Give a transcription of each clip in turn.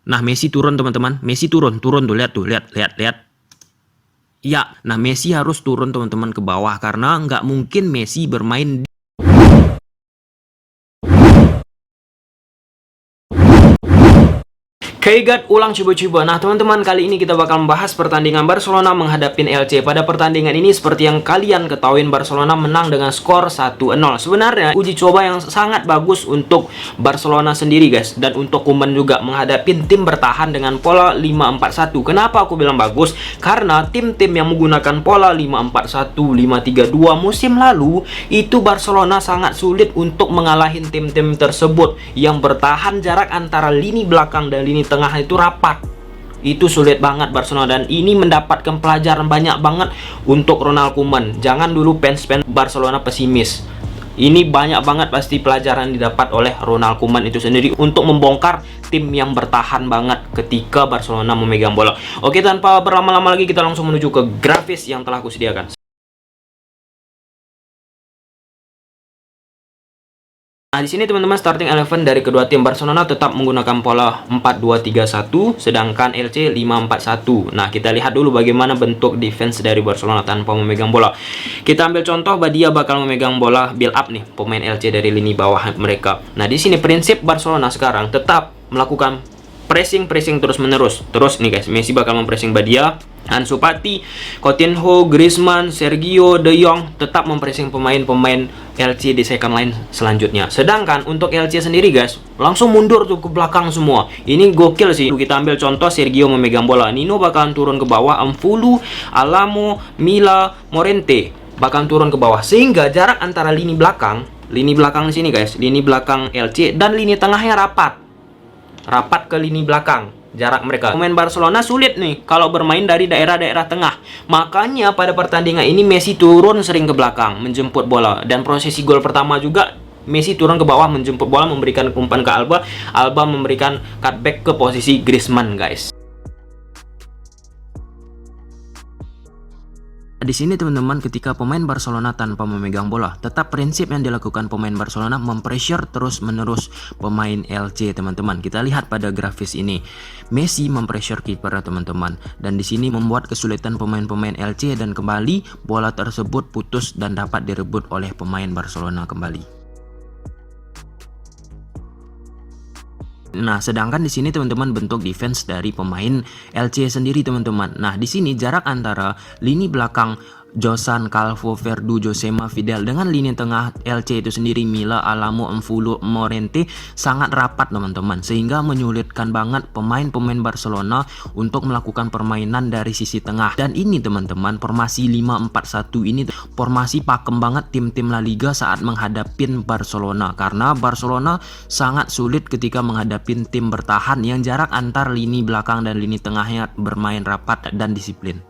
Nah, Messi turun teman-teman. Messi turun tuh, lihat tuh, lihat. Ya, nah Messi harus turun teman-teman ke bawah karena nggak mungkin Messi bermain di Kegat ulang coba-coba. Nah teman-teman, kali ini kita bakal membahas pertandingan Barcelona menghadapi LC. Pada pertandingan ini seperti yang kalian ketahui, Barcelona menang dengan skor 1-0. Sebenarnya uji coba yang sangat bagus untuk Barcelona sendiri guys, dan untuk Koeman juga menghadapi tim bertahan dengan pola 5-4-1. Kenapa aku bilang bagus? Karena tim-tim yang menggunakan pola 5-4-1, 5-3-2 musim lalu itu Barcelona sangat sulit untuk mengalahin tim-tim tersebut yang bertahan jarak antara lini belakang dan lini tengah itu rapat. Itu sulit banget Barcelona, dan ini mendapatkan pelajaran banyak banget untuk Ronald Koeman. Jangan dulu fans Barcelona pesimis. Ini banyak banget pasti pelajaran didapat oleh Ronald Koeman itu sendiri untuk membongkar tim yang bertahan banget ketika Barcelona memegang bola. Oke, tanpa berlama-lama lagi kita langsung menuju ke grafis yang telah aku sediakan. Nah, di sini teman-teman, starting eleven dari kedua tim. Barcelona tetap menggunakan pola 4-2-3-1, sedangkan LC 5-4-1. Nah, kita lihat dulu bagaimana bentuk defense dari Barcelona tanpa memegang bola. Kita ambil contoh, Badia bakal memegang bola build up nih, pemain LC dari lini bawah mereka. Nah, di sini prinsip Barcelona sekarang tetap melakukan pressing terus menerus. Terus nih guys, Messi bakal mempressing Badia, Ansu Fati, Coutinho, Griezmann, Sergio, De Jong tetap mempressing pemain-pemain LC di second line selanjutnya. Sedangkan untuk LC sendiri guys, langsung mundur tuh ke belakang semua. Ini gokil sih. Kita ambil contoh, Sergio memegang bola, Nino bakalan turun ke bawah, Amfulu, Alamo, Mila, Morente bakalan turun ke bawah, sehingga jarak antara lini belakang di sini guys, lini belakang LC dan lini tengahnya rapat ke lini belakang. Jarak mereka, pemain Barcelona sulit nih kalau bermain dari daerah-daerah tengah. Makanya pada pertandingan ini Messi turun sering ke belakang menjemput bola, dan prosesi gol pertama juga Messi turun ke bawah menjemput bola, memberikan umpan ke Alba. Alba memberikan cutback ke posisi Griezmann guys. Di sini teman-teman, ketika pemain Barcelona tanpa memegang bola, tetap prinsip yang dilakukan pemain Barcelona mempressure terus menerus pemain LC teman-teman. Kita lihat pada grafis ini, Messi mempressure kiper teman-teman, dan di sini membuat kesulitan pemain-pemain LC, dan kembali bola tersebut putus dan dapat direbut oleh pemain Barcelona kembali. Nah, sedangkan di sini teman-teman bentuk defense dari pemain LC sendiri teman-teman. Nah, di sini jarak antara lini belakang Josan, Calvo, Verdu, Josema, Fidel dengan lini tengah LC itu sendiri, Mila, Alamo, Amfulu, Morente sangat rapat teman-teman, sehingga menyulitkan banget pemain-pemain Barcelona untuk melakukan permainan dari sisi tengah. Dan ini teman-teman, formasi 5-4-1 ini formasi pakem banget tim-tim La Liga saat menghadapin Barcelona, karena Barcelona sangat sulit ketika menghadapin tim bertahan yang jarak antar lini belakang dan lini tengahnya bermain rapat dan disiplin.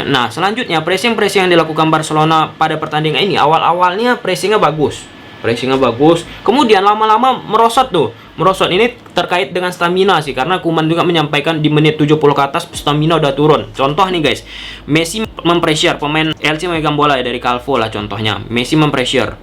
Nah, selanjutnya pressing yang dilakukan Barcelona pada pertandingan ini, awal-awalnya pressingnya bagus. Kemudian lama-lama merosot tuh. Merosot ini terkait dengan stamina sih, karena Koeman juga menyampaikan di menit 70 ke atas stamina udah turun. Contoh nih guys, Messi mempressure pemain LC memegang bola ya, dari Calvo lah contohnya. Messi mempressure.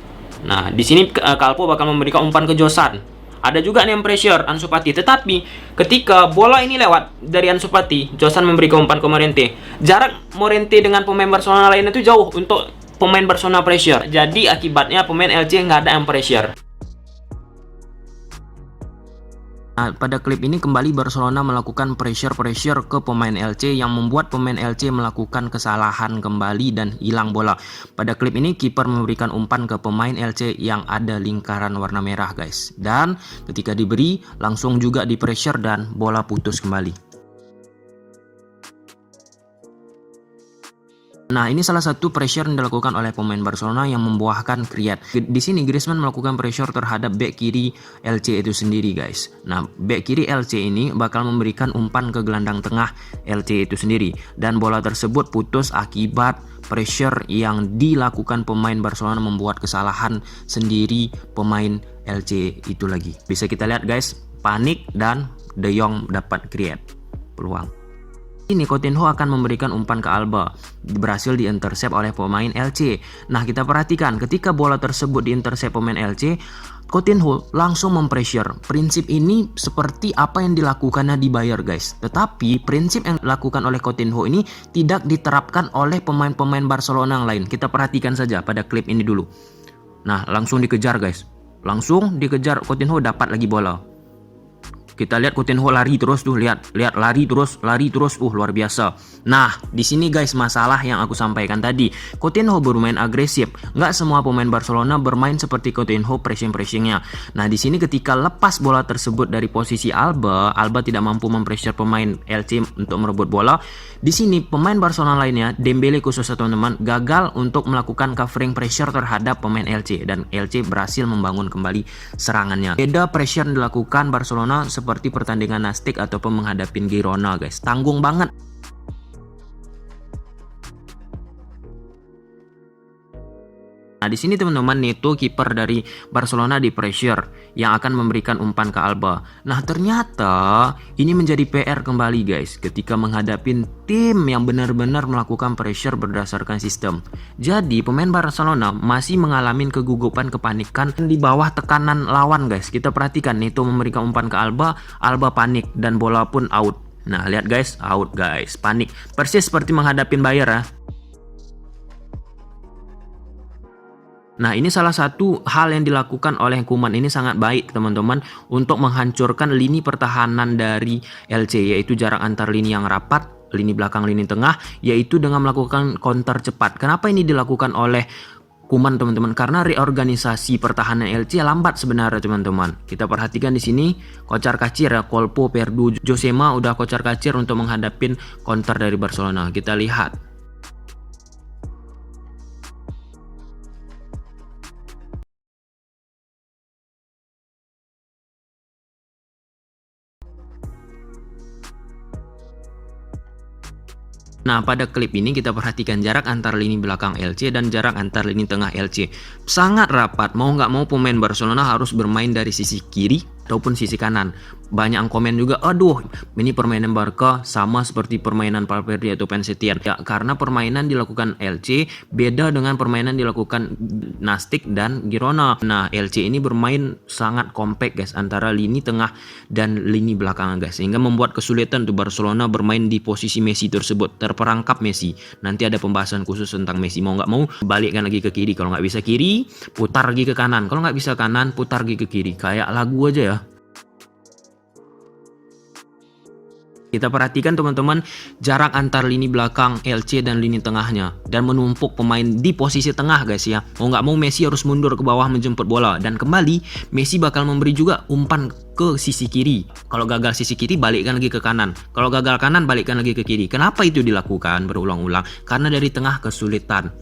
Nah, di sini Calvo bakal memberikan umpan ke Josan. Ada juga nih yang pressure Ansu Fati, tetapi ketika bola ini lewat dari Ansu Fati, Josan memberikan umpan ke Morente. Jarak Morente dengan pemain Barcelona lainnya itu jauh untuk pemain Barcelona pressure. Jadi akibatnya pemain LC nggak ada yang pressure. Nah, pada klip ini kembali Barcelona melakukan pressure ke pemain LC yang membuat pemain LC melakukan kesalahan kembali dan hilang bola. Pada klip ini kiper memberikan umpan ke pemain LC yang ada lingkaran warna merah guys. Dan ketika diberi langsung juga di pressure dan bola putus kembali. Nah, ini salah satu pressure yang dilakukan oleh pemain Barcelona yang membuahkan create. Di sini Griezmann melakukan pressure terhadap back kiri LC itu sendiri guys. Nah, back kiri LC ini bakal memberikan umpan ke gelandang tengah LC itu sendiri, dan bola tersebut putus akibat pressure yang dilakukan pemain Barcelona membuat kesalahan sendiri pemain LC itu lagi. Bisa kita lihat guys, panik dan De Jong dapat create peluang. Ini Coutinho akan memberikan umpan ke Alba, berhasil diintercept oleh pemain LC. Nah, kita perhatikan ketika bola tersebut diintercept pemain LC, Coutinho langsung mempressure. Prinsip ini seperti apa yang dilakukannya di Bayer, guys. Tetapi prinsip yang dilakukan oleh Coutinho ini tidak diterapkan oleh pemain-pemain Barcelona yang lain. Kita perhatikan saja pada klip ini dulu. Nah, langsung dikejar, guys. Langsung dikejar, Coutinho dapat lagi bola. Kita lihat Coutinho lari terus tuh, lihat lari terus, luar biasa. Nah, di sini guys masalah yang aku sampaikan tadi. Coutinho bermain agresif. Nggak semua pemain Barcelona bermain seperti Coutinho pressingnya. Nah, di sini ketika lepas bola tersebut dari posisi Alba tidak mampu mempressure pemain LC untuk merebut bola. Di sini pemain Barcelona lainnya, Dembele khususnya teman-teman, gagal untuk melakukan covering pressure terhadap pemain LC dan LC berhasil membangun kembali serangannya. Beda pressure yang dilakukan Barcelona seperti pertandingan Nastic ataupun menghadapi Girona, guys. Tanggung banget. Nah, di sini teman-teman, Neto kiper dari Barcelona di pressure yang akan memberikan umpan ke Alba. Nah, ternyata ini menjadi PR kembali, guys, ketika menghadapi tim yang benar-benar melakukan pressure berdasarkan sistem. Jadi, pemain Barcelona masih mengalami kegugupan, kepanikan di bawah tekanan lawan, guys. Kita perhatikan Neto memberikan umpan ke Alba, Alba panik dan bola pun out. Nah, lihat guys, out guys, panik. Persis seperti menghadapi Bayer ya. Nah, ini salah satu hal yang dilakukan oleh Koeman, ini sangat baik teman-teman untuk menghancurkan lini pertahanan dari LC, yaitu jarak antar lini yang rapat, lini belakang, lini tengah, yaitu dengan melakukan counter cepat. Kenapa ini dilakukan oleh Koeman teman-teman? Karena reorganisasi pertahanan LC lambat sebenarnya teman-teman. Kita perhatikan di sini kocar kacir ya, Colpo, Perdu, Josema udah kocar kacir untuk menghadapi counter dari Barcelona. Kita lihat. Nah, pada klip ini kita perhatikan jarak antar lini belakang LC dan jarak antar lini tengah LC. Sangat rapat, mau nggak mau pemain Barcelona harus bermain dari sisi kiri ataupun sisi kanan. Banyak yang komen juga, aduh ini permainan Barca sama seperti permainan Valverde atau Setien. Ya, karena permainan dilakukan LC beda dengan permainan dilakukan Nastic dan Girona. Nah, LC ini bermain sangat kompak guys antara lini tengah dan lini belakang guys, sehingga membuat kesulitan untuk Barcelona bermain di posisi Messi tersebut, terperangkap Messi. Nanti ada pembahasan khusus tentang Messi, mau nggak mau balikkan lagi ke kiri, kalau nggak bisa kiri putar lagi ke kanan, kalau nggak bisa kanan putar lagi ke kiri, kayak lagu aja ya. Kita perhatikan teman-teman jarak antar lini belakang LC dan lini tengahnya, dan menumpuk pemain di posisi tengah guys ya. Mau nggak mau Messi harus mundur ke bawah menjemput bola, dan kembali Messi bakal memberi juga umpan ke sisi kiri. Kalau gagal sisi kiri balikkan lagi ke kanan, kalau gagal kanan balikkan lagi ke kiri. Kenapa itu dilakukan berulang-ulang? Karena dari tengah kesulitan.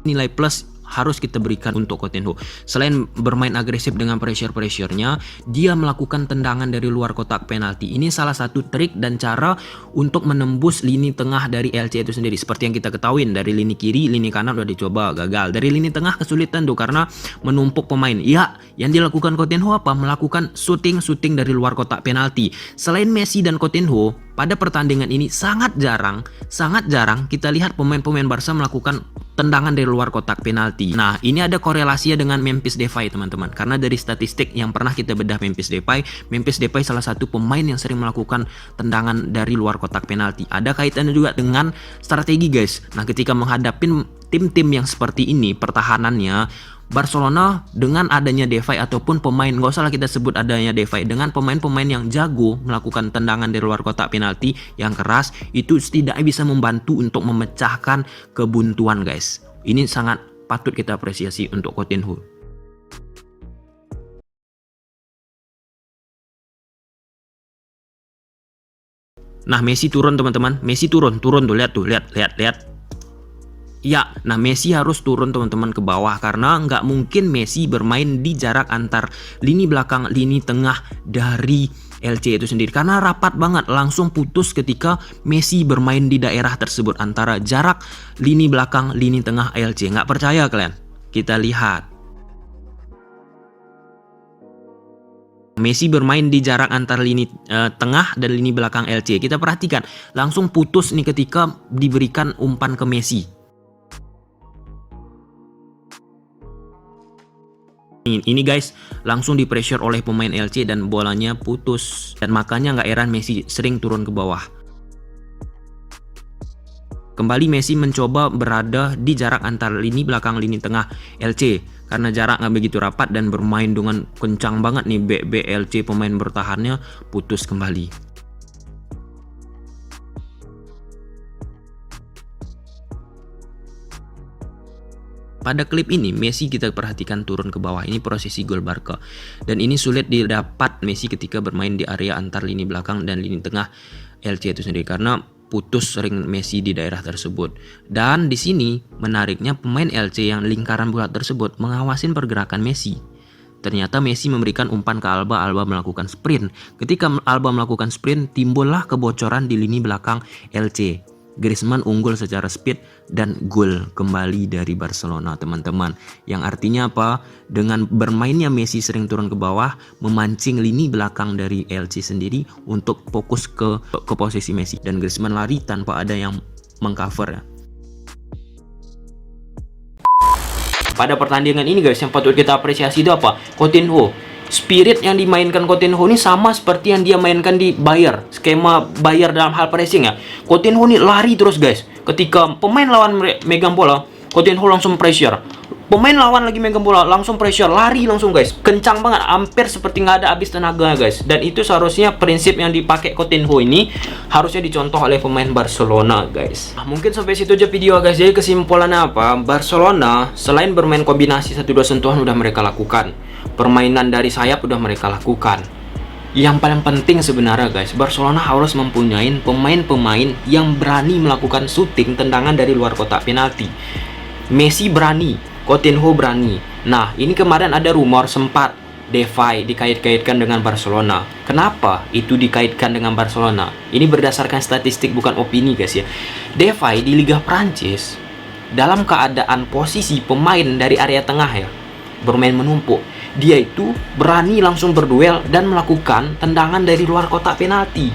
Nilai plus harus kita berikan untuk Coutinho. Selain bermain agresif dengan pressure-nya, dia melakukan tendangan dari luar kotak penalti. Ini salah satu trik dan cara untuk menembus lini tengah dari LC itu sendiri. Seperti yang kita ketahui, dari lini kiri, lini kanan udah dicoba, gagal. Dari lini tengah kesulitan tuh karena menumpuk pemain. Ya, yang dilakukan Coutinho apa? Melakukan shooting dari luar kotak penalti. Selain Messi dan Coutinho, pada pertandingan ini sangat jarang kita lihat pemain-pemain Barca melakukan tendangan dari luar kotak penalti. Nah, ini ada korelasinya dengan Memphis Depay teman-teman. Karena dari statistik yang pernah kita bedah Memphis Depay salah satu pemain yang sering melakukan tendangan dari luar kotak penalti. Ada kaitannya juga dengan strategi guys. Nah, ketika menghadapi tim-tim yang seperti ini pertahanannya, Barcelona dengan adanya Depay ataupun pemain, nggak usah lah kita sebut adanya Depay, dengan pemain-pemain yang jago melakukan tendangan dari luar kotak penalti yang keras, itu setidaknya bisa membantu untuk memecahkan kebuntuan guys. Ini sangat patut kita apresiasi untuk Coutinho. Nah, Messi turun teman-teman, Messi turun tuh, lihat. Ya, nah Messi harus turun teman-teman ke bawah, karena nggak mungkin Messi bermain di jarak antar lini belakang, lini tengah dari LC itu sendiri, karena rapat banget, langsung putus ketika Messi bermain di daerah tersebut antara jarak lini belakang, lini tengah LC. Nggak percaya kalian? Kita lihat. Messi bermain di jarak antar lini tengah dan lini belakang LC. Kita perhatikan, langsung putus nih ketika diberikan umpan ke Messi. Ini guys, langsung di pressure oleh pemain LC dan bolanya putus. Dan makanya nggak heran Messi sering turun ke bawah. Kembali Messi mencoba berada di jarak antar lini belakang lini tengah LC. Karena jarak nggak begitu rapat dan bermain dengan kencang banget nih BLC, pemain bertahannya putus kembali. Pada klip ini Messi kita perhatikan turun ke bawah. Ini posisi gol Barca. Dan ini sulit didapat Messi ketika bermain di area antar lini belakang dan lini tengah LC itu sendiri karena putus sering Messi di daerah tersebut. Dan di sini menariknya pemain LC yang lingkaran bulat tersebut mengawasin pergerakan Messi. Ternyata Messi memberikan umpan ke Alba melakukan sprint. Ketika Alba melakukan sprint, timbullah kebocoran di lini belakang LC. Griezmann unggul secara speed dan gol kembali dari Barcelona, teman-teman. Yang artinya apa? Dengan bermainnya Messi sering turun ke bawah, memancing lini belakang dari LC sendiri untuk fokus ke posisi Messi. Dan Griezmann lari tanpa ada yang mengcover ya. Pada pertandingan ini guys, yang patut kita apresiasi itu apa? Coutinho. Spirit yang dimainkan Coutinho ini sama seperti yang dia mainkan di Bayer. Skema Bayer dalam hal pressing ya. Coutinho ini lari terus guys. Ketika pemain lawan megang bola, Coutinho langsung pressure. Pemain lawan lagi megang bola, langsung pressure, lari langsung guys. Kencang banget, hampir seperti nggak ada habis tenaga guys. Dan itu seharusnya prinsip yang dipakai Coutinho ini harusnya dicontoh oleh pemain Barcelona guys. Nah, mungkin sampai situ aja video guys. Jadi kesimpulannya apa? Barcelona selain bermain kombinasi 1-2 sentuhan udah mereka lakukan. Permainan dari sayap udah mereka lakukan. Yang paling penting sebenarnya guys, Barcelona harus mempunyai pemain-pemain yang berani melakukan shooting tendangan dari luar kotak penalti. Messi berani, Coutinho berani. Nah, ini kemarin ada rumor sempat Depay dikait-kaitkan dengan Barcelona. Kenapa itu dikaitkan dengan Barcelona? Ini berdasarkan statistik bukan opini guys ya. Depay di Liga Prancis dalam keadaan posisi pemain dari area tengah ya, bermain menumpuk. Dia itu berani langsung berduel dan melakukan tendangan dari luar kotak penalti.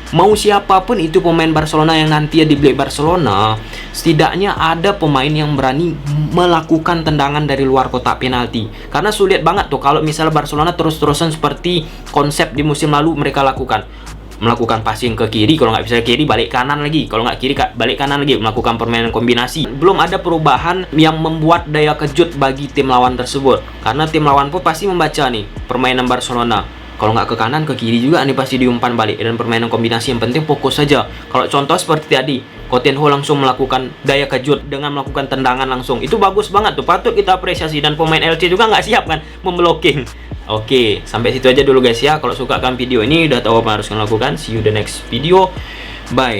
Mau siapapun itu pemain Barcelona yang nanti dibeli Barcelona, setidaknya ada pemain yang berani melakukan tendangan dari luar kotak penalti. Karena sulit banget tuh kalau misalnya Barcelona terus-terusan seperti konsep di musim lalu mereka lakukan. Melakukan passing ke kiri, kalau nggak bisa kiri balik kanan lagi, kalau nggak kiri balik kanan lagi, melakukan permainan kombinasi. Belum ada perubahan yang membuat daya kejut bagi tim lawan tersebut, karena tim lawan pun pasti membaca nih permainan Barcelona. Kalau nggak ke kanan, ke kiri juga nih pasti diumpan balik. Dan permainan kombinasi yang penting fokus saja. Kalau contoh seperti tadi, Coutinho langsung melakukan daya kejut dengan melakukan tendangan langsung. Itu bagus banget tuh, patut kita apresiasi. Dan pemain LC juga nggak siap kan memblocking. Oke, sampai situ aja dulu guys ya. Kalau suka kan video ini, udah tahu apa yang harus kalian lakukan. See you the next video. Bye.